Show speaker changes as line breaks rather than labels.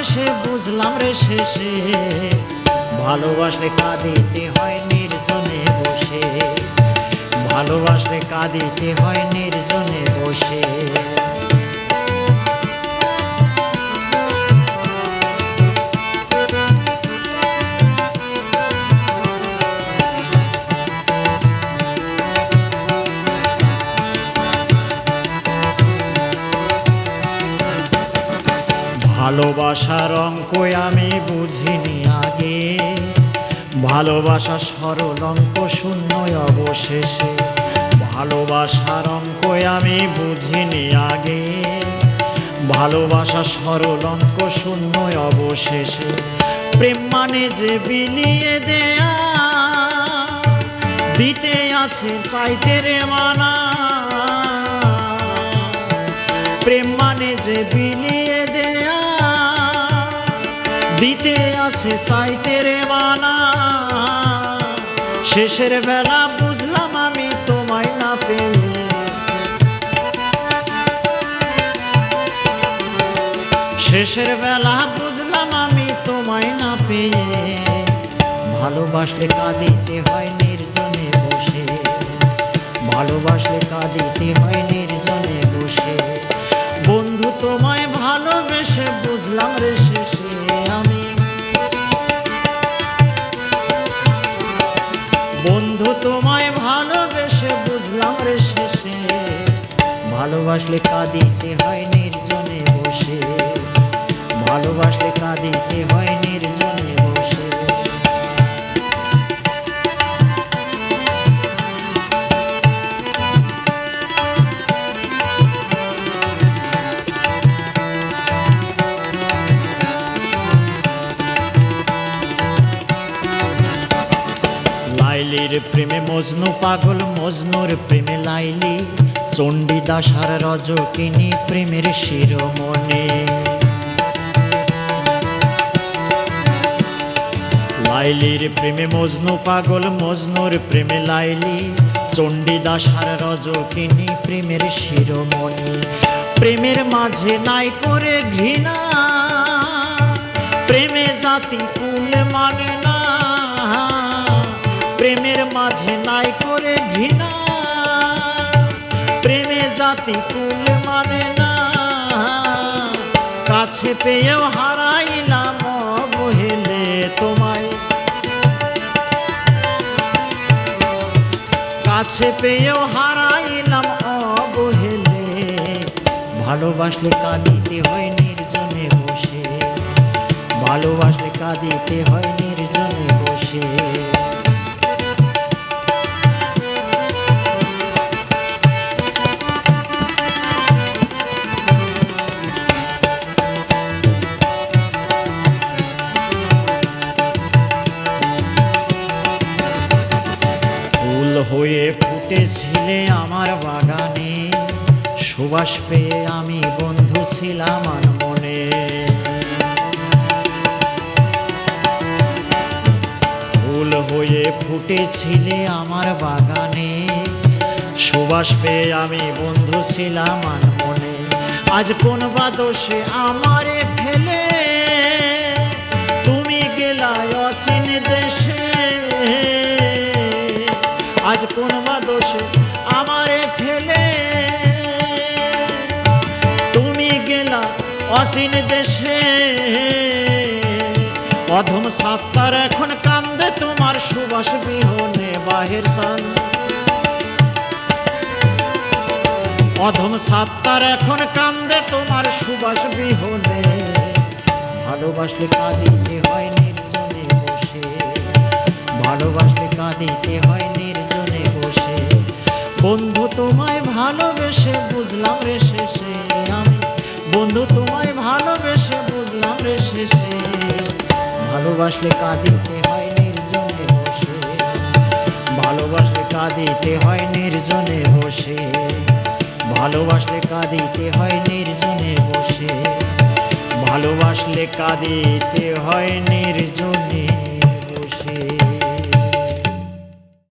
ভালোবেসে বুঝলাম রে শেষে, ভালোবাসলে কাঁদিতে হয় নির্জনে বসে, ভালোবাসলে কাঁদিতে হয় নির্জনে বসে। ভালোবাসার অঙ্ক আমি বুঝিনি আগে, ভালোবাসা সরল অঙ্ক শূন্য অবশেষে, ভালোবাসার অঙ্ক আমি বুঝিনি আগে, ভালোবাসা সরল অঙ্ক শূন্য অবশেষে। প্রেম মানে যে বিলিয়ে দেয়া, দিতে আছে চাইতে রে মানা, প্রেম মানে যে বিলিয়ে দেয়া, দিতে আছে চাইতে রে মানা। শেষের বেলা বুঝলাম আমি তোমায় না পেয়ে, শেষের বেলা বুঝলাম আমি তোমায় না পেয়ে। ভালোবাসলে কাঁদিতে হয় নির্জনে বসে, ভালোবাসলে কাঁদিতে হয় নির্জনে বসে। বন্ধু তোমায় ভালোবেসে বুঝলাম রে শেষে আমি, বন্ধু তোমায় ভালোবেসে বুঝলাম রে শেষে, ভালোবাসলে কাঁদিতে হয় নির্জনে বসে, ভালোবাসলে কাঁদিতে হয় নির্জনে বসে। লাইলির প্রেমে মজনু পাগল, মজনুর প্রেমে লাইলি, চণ্ডীদাসার রজকিনী প্রেমের শিরোমণি। লাইলির প্রেমে মজনু পাগল, মজনুর প্রেমে লাইলি, চণ্ডীদাসার রজকিনী প্রেমের শিরোমণি। প্রেমের মাঝে নাই করে ঘৃণা, প্রেমে জাতি কুল মানে না, প্রেমের মাঝে নাই করে ঘৃণা, প্রেমে জাতি কুল মানে না। কাছে পেয়েও হারাইলাম অবহেলে তোমায়, কাছে পেয়েও হারাইলাম অবহেলে। ভালোবাসলে কাঁদিতে হয় নির্জনে বসে, ভালোবাসলে কাঁদিতে হয় নির্জনে বসে। ফুল হয়ে ফুটেছিলে আমার বাগানে, সুবাস পেয়ে আমি বন্ধু ছিলাম আনমনে। ফুল হয়ে ফুটেছিলে আমার বাগানে, সুবাস পেয়ে আমি বন্ধু ছিলাম আনমনে। আজ কোন বা দোষে আমারে ফেলে তুমি গেলায় অচিন দেশে, আজ কোন বা দোষে আমারে ফেলে তুমি গেলা অচিন দেশে। অধম সাত্তার এখন কান্দে তোমার সুবাস বিহনে বাহের সান, অধম সাত্তার এখন কান্দে তোমার সুবাস বিহনে। ভালোবাসলে কাঁদিতে হয় নির্জনে বসে, ভালোবাসলে কাঁদিতে হয় নির্জনে বসে। বন্ধু তোমায় ভালোবেসে বুঝলাম রে শেষে আমি, বন্ধু তোমায় ভালোবেসে বুঝলাম রে শেষে। ভালোবাসলে কাঁদিতে হয় নির্জনে বসে, ভালোবাসলে কাঁদিতে হয় নির্জনে বসে, ভালোবাসলে কাঁদিতে হয় নির্জনে বসে, ভালোবাসলে কাঁদিতে হয় নির্জনে বসে।